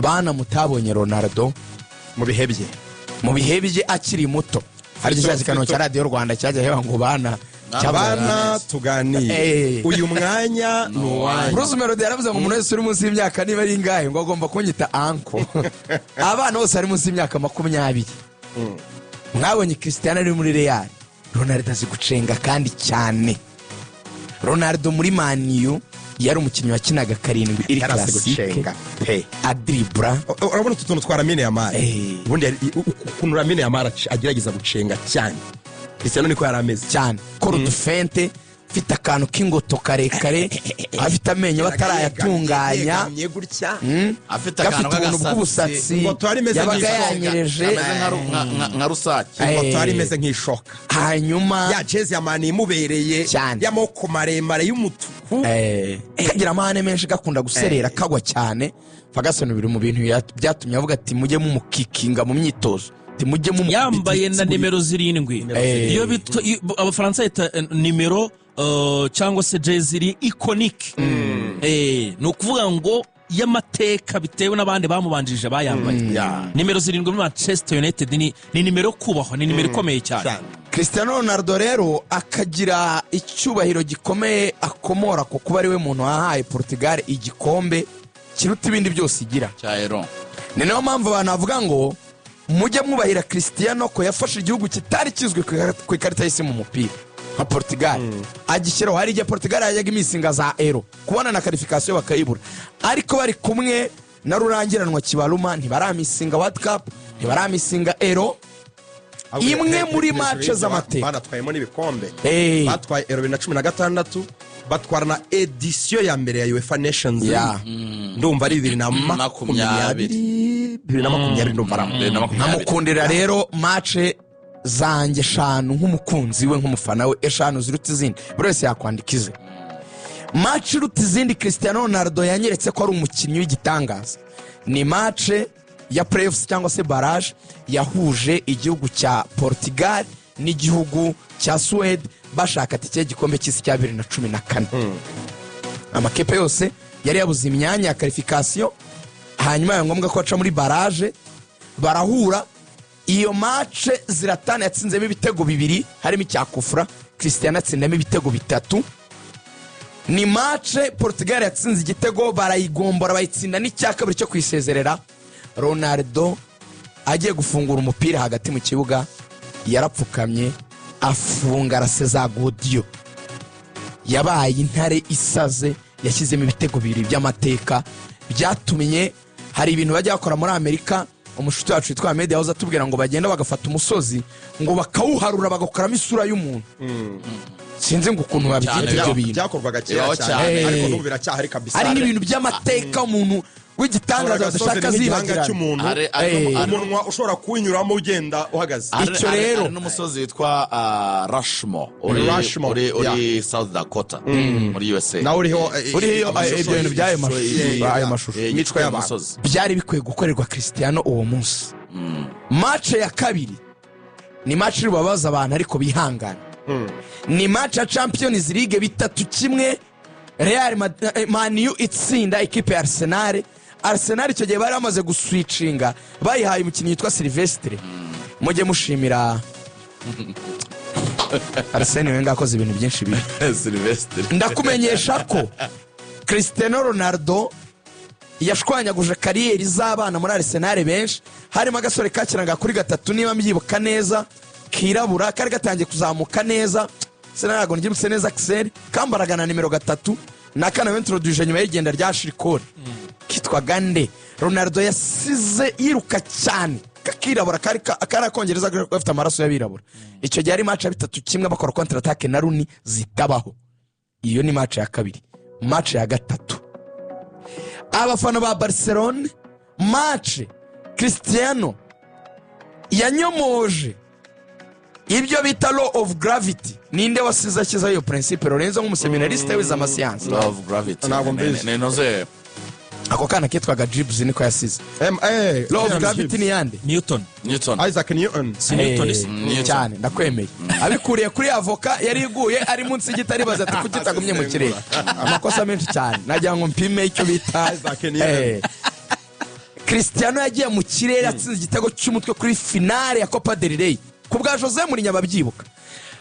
bana mutabonye Ronaldo mu bihebye akiri muto. Hari cyazikano cya Radio Rwanda cyajya heba ngo bana cyabana tuganire uyu mwanya nuwanyu. Bruce Melody yaravuze ngo umuntu wese uri munsi y'imyaka niba ari ingahe ngo agomba kunyita anko. Abana bose ari munsi y'imyaka 20. Mwabonye Cristiano ari muri Real, Ronaldo azi gucenga kandi cyane. Ronaldo muri Man U yari umukinnyi wakinaga 7 iri classique adribra. Urabona tutuntu twaramene ya mara ubundi ukuntu ramene ya mara agerageza gucenga cyane. Cristiano niko yarameze cyane kora udufente afite akantu k'ingoto karekare, afite amenyo batarayatunganya, afite akantu k'ubusatsi yabaga yanyereje nka rusake, ingoto ari imeze nk'ishoka. Hanyuma ya jezi ya mani imubereye y'amoko maremare y'umutuku, kagira amahane menshi, gakunda guserera kagwa cyane. Ferguson biri mu bintu byatumye avuga ati mujye mumukikinga mu myitozo, mujye yambaye na nimero 7. Iyo abafaransa yita nimero cyangwa se jezi iconique. No kuvuga ngo y'amateka bitewe n'abandi bamubanjije bayambaye. Nimero 7 muri Manchester United ni nimero kubahwa, ni nimero ikomeye cyane. Cristiano Ronaldo rero akagira icyubahiro gikomeye akomora ko kuba ari we muntu wahaye Portugal igikombe kiruta ibindi byose igira cya Euro. Ni nayo mpamvu abantu bavuga ngo mujye mwubahira Cristiano ko yafashe igihugu kitari kizwe ku ikarita y'isi mu mupira nka Portugal. Agishyiraho hari igihe Portugal yajyaga imisinga za Euro kubona na qualification bakayibura, ariko bari kumwe na rurangiranwa Kibaluma ntibaramisinga World Cup, ntibaramisinga Euro. Imwe muri match z'amateka banatwayemo n'ibikombe, batwaye Euro 2016, batwara na edition ya mbere ya UEFA Nations ndumva ari 2020 ndumva namukundira rero match zanjye 5 nk'umukunzi we nk'umufana we 5 ziruta izindi buri wese yakwandikize. Match iruta izindi Cristiano Ronaldo yanyeretse ko ari umukinnyi w'igitangaza ni match ya playoffs cyangwa se barrage yahuje igihugu cya Portugal n'igihugu cya Sweden bashaka tike gikombe cy'isi cya 2014. Amakepe yose yari yabuze imyanya ya qualification, hanyuma ya ngombwa ko aca muri barrage barahura. Iyo match Zlatan yatsinzemo ibitego 2 harimo icyakufura, Cristiano atsindamo ibitego 3. Ni match Portugal yatsinze igitego barayigombora bayitsinda n'icyakabiri cyo kwisezerera. Ronaldo agiye gufungura umupira hagati mu kibuga yarapfukamye afunga raseza Godio, yabaye intare isaze, yashyizemo ibitego 2 by'amateka byatumye hari ibintu bajya bakora muri Amerika. Umushuti wacu witwa Ahmed yahoze atubwira ngo bagenda bagafata umusozi ngo bakawuharura bagakoramo isura y'umuntu. Sinzi ngo ukuntu babigira ibyo bintu byakorwaga kera cyane, ariko n'ubu biracyahari kabisa. Ari n'ibintu by'amateka umuntu w'igitangaza badashaka zibagira umunwa ushobora kunyuramo ugenda uhagaze. Icyo rero n'umusozi witwa Rushmore uri South Dakota muri USA. Na uriho ibintu byayo mashusho imicwa y'umusozi byari bikwiye gukorerwa Cristiano uwo munsi. Match ya kabiri ni match rubabaza abantu ariko bihangana. Ni match ya Champions League 3-1 Real Man U itsinda ikipe ya Arsenal icyo gihe bari bamaze guswitchinga, bayihaye umukinnyi witwa Silvestre. Mujye mushimira Arsene Wenger akoze ibintu byinshi bibi. Silvestre Ndakumenyesha ko Cristiano Ronaldo yashwanyaguje kariyeri z'abana muri Arsenal benshi, harimo agasore kakiranga kuri 3 niba mbyibuka neza kirabura kari gatangiye kuzamuka neza, Senago ngibutse neza Axel kambaraga na nimero 3 nakana w'introduction nyuma y'igenda rya Shirikore kitwa Gande. Ronaldo yasize yiruka cyane kakirabura kari kongereza gafite amaraso y'abirabura. Icyo gihe ari match ya 3-1 bakora counter attack na Rooney zitabaho. Iyo ni match ya kabiri. Match ya gatatu abafana ba Barcelona, match Cristiano yanyomoje ibyo bita law of gravity. Ninde wasiza kiza iyo principe Lorenzo nk'umuseminariste wize amasiyansi. Law of gravity nenoze ako kana kitwaga Gibbs niko yasize. Law of gravity ni yande Newton Isaac Newton cyane ndakwemeye. Abikuriye kuri avoka yari iguye ari munsi gitari baza ati kugitagumye mu kirere amakosa menshi cyane najya ngo mpime icyo bita Isaac Newton. Cristiano yagiye mu kirere atsinze igitego cy'umutwe kuri finale ya Copa del Rey ku bwa Jose Mourinho ababyibuka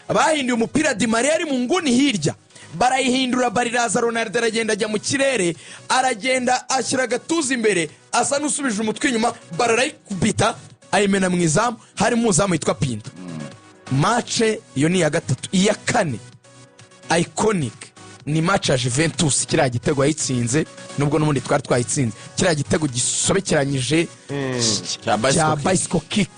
bahinduye umupira Di Maria ari mu nguni hirya barayihindura bariraza Ronaldo aragenda ajya mu kirere aragenda ashyira agatuza imbere asa n'usubije umutwe inyuma bararayikubita ayimena mu izamu hari muzamu yitwa Pinto match iyo ni ya gatatu iya kane iconic ni match ya Juventus kiriya gitego yayitsinze nubwo n'ubundi twari twayitsinze kiriya gitego gisobekeranyije cya bicycle kick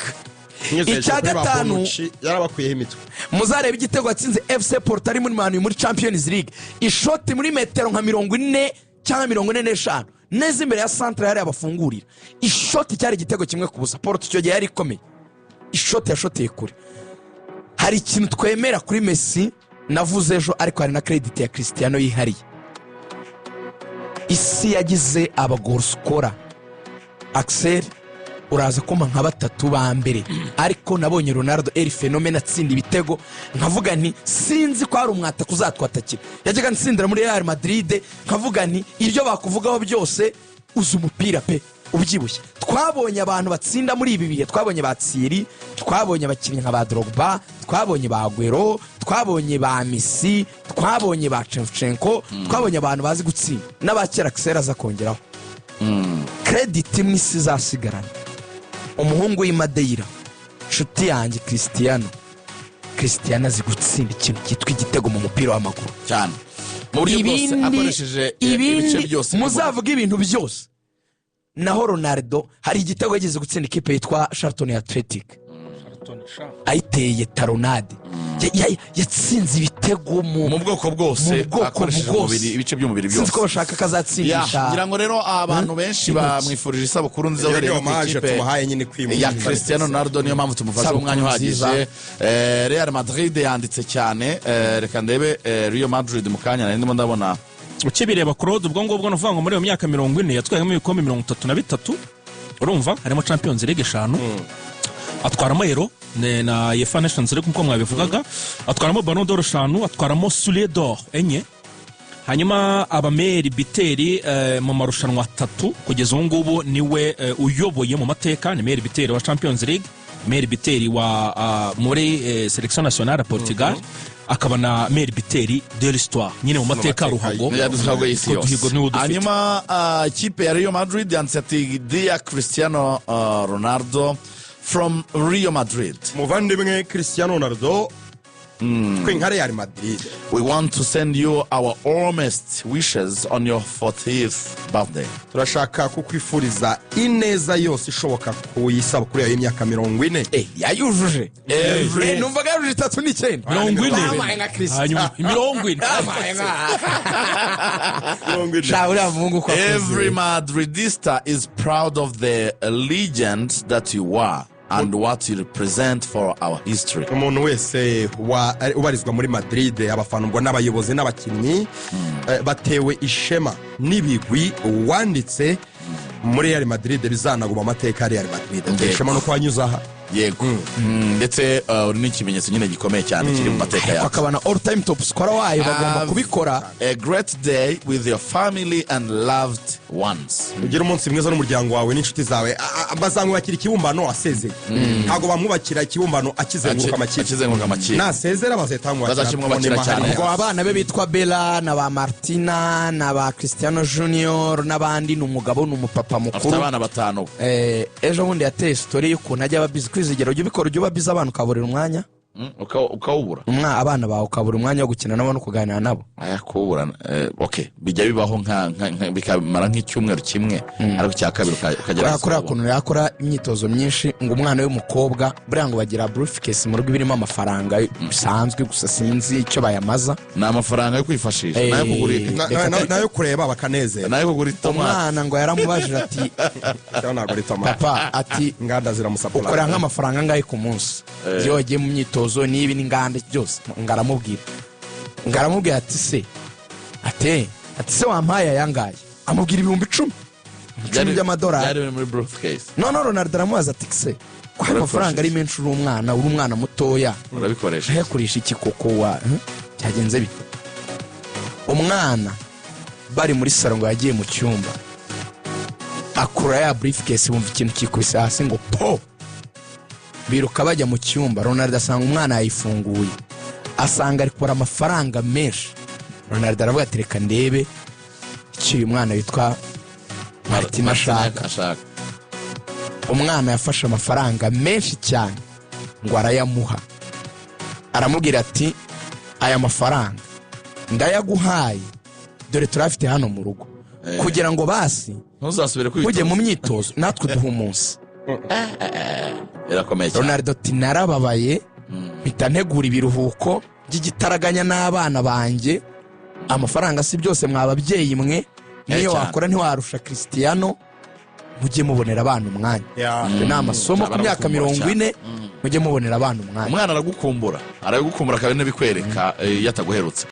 icya gatanu yarabakuyeho imitwe muzareba igitego yatsinze FC Porto ari muri manu muri Champions League ishoti muri metero nka 40 cyangwa 45 neza imbere ya centre yari abafungurira ishoti cyari igitego kimwe ku busa Porto cyo gihe yari ikomeye ishoti yashoteye kure hari ikintu twemera kuri Messi navuze ejo ariko hari na credit ya Cristiano yihariye isi yagize abagol scorer Axel uraza kuma nka batatu ba mbere ariko nabonye Ronaldo el phenomena atsinda ibitego nkavuga nti sinzi ko ari umwata kuzatwatakira yajyaga nsindira muri Real Madrid nkavuga nti ibyo bakuvugaho byose uzi umupira pe ubyibushye twabonye abantu batsinda muri ibi bihe twabonye ba Thierry twabonye abakinnyi nka ba Drogba twabonye ba Aguero twabonye ba Messi twabonye ba Shevchenko twabonye abantu bazi gutsinda n'abakera Axel aza kongeraho credit mwisi zasigarana umuhungu w'Imadeira nshuti yanjye Cristiano azi gutsinda ikintu cyitwa igitego mu mupira w'amaguru cyane mu buryo bwose akoresheje ibice byose muzavuga ibintu byose naho Ronaldo hari igitego yageze gutsinda ikipe yitwa Charlton Athletic ayiteye taronade yatsinze ibitego mu bwoko bwose akoresheje ibice by'umubiri byose sinzi ko bashaka kazatsindisha ngira ngo rero abantu benshi bamwifurije isabukuru nziza bareba mu ikipe ya Cristiano Ronaldo niyo mpamvu tumufasha umwanya uhagije Real Madrid yanditse cyane reka ndebe Real Madrid mu kanya ndimo ndabona ukibireba Claude ubwo ngubwo nuvuga ngo muri iyo myaka 40 yatwayemo ibikombe 33 urumva harimo Champions League 5 atwaramo Euro na UEFA Nations League nkuko mwabivugaga atwaramo Ballon d'Or 5 atwaramo Soulier d'Or enye hanyuma abameri biteri mu marushanwa 3 kugeza ubu ngubu niwe uyoboye mu mateka ni meri biteri wa Champions League meri biteri wa muri Selection Nationale ya Portugal akaba na meri biteri de l'histoire nyine mu mateka ruhago hanyuma ikipe ya Real Madrid yanditse ati Dear Cristiano Ronaldo from Real Madrid muvandimwe Cristiano Ronaldo twe nka Real Madrid we want to send you our warmest wishes on your 40th birthday turashaka kukwifuriza ineza yose ishoboka ku isabukuru yawe y'imyaka 40 yayujuje numvaga yujuje 39 40 hanyuma 40 every Madridista is proud of the legend that you are and what you represent for our history. Umuntu wese ubarizwa muri Madrid abafanwa n'abayobozi n'abakinnyi batewe ishema n'ibigwi wanditse muri Real Madrid bizanaguma amateka ya Real Madrid. Ishema no kwanyuzaha yego ndetse uri n'ikimenyetso nyine gikomeye cyane kiri mu mateka yawe akabana all time top scorer wayo bagomba kubikora a great day with your family and loved ones ugira umunsi mwiza n'umuryango wawe n'inshuti zawe bazamwubakira ikibumbano asezeye ntago bamwubakira ikibumbano akizenguruka amakipe nasezera bazamwubakira cyane ngo abana be bitwa Bella na ba Martina na ba Cristiano Junior n'abandi n'umugabo n'umupapa mukuru abana batanu ejo bundi yateye story y'ukuntu ajya babizi kwizigera ujye ubikora ujye ubabiza abantu ukaburira umwanya ukawubura abana bawe ukabura umwanya wo gukina nabo no kuganira nabo kubura bijya bibaho bikamara nk'icyumweru kimwe ariko cya kabiri ukagera yakora kuntu yakora imyitozo myinshi ngo umwana w'umukobwa buriya ngo bagira briefcase mu rugo birimo amafaranga bisanzwe gusa sinzi icyo bayamaza ni amafaranga yo kwifashisha nayo kureba bakanezera nayo kugura umwana ngo yaramubajije ati papa ati inganda ziramusapura ukora nk'amafaranga angahe ku munsi iyo wagiye mu myitozo nibi n'inganda byose ngaramubwira ati se wampaye ayangaye amubwira 10,000 by'amadolari yari muri briefcase none Ronaldo aramubaza ati se kwa amafaranga ari menshi uri umwana mutoya urabikoresha yakurisha iki koko cyagenze bite umwana bari muri salon ngo yagiye mu cyumba akura ya briefcase bumva ikintu kikubise hasi ngo po, biruka bajya mu cyumba. Ronaldo asanga umwana yayifunguye, asanga ari kubara amafaranga menshi. Ronaldo aravuga ati reka ndebe icyo uyu mwana witwa Martin ashaka. Umwana yafashe amafaranga menshi cyane ngo arayamuha, aramubwira ati aya mafaranga ndayaguhaye, dore turafite hano mu rugo, kugira ngo basi ujye mu myitozo natwe duha umunsi. Ronaldo ati narababaye, mpita ntegura ibiruhuko by'igitaraganya n'abana banjye. Amafaranga si byose mwababyeyi mwe, niyo wakora ntiwarusha Cristiano, mujye mubonera abana umwanya. Ni amasomo ku myaka 40, mujye mubonera abana umwanya. Umwana aragukumbura akaba n'abikwereka yataguherutse.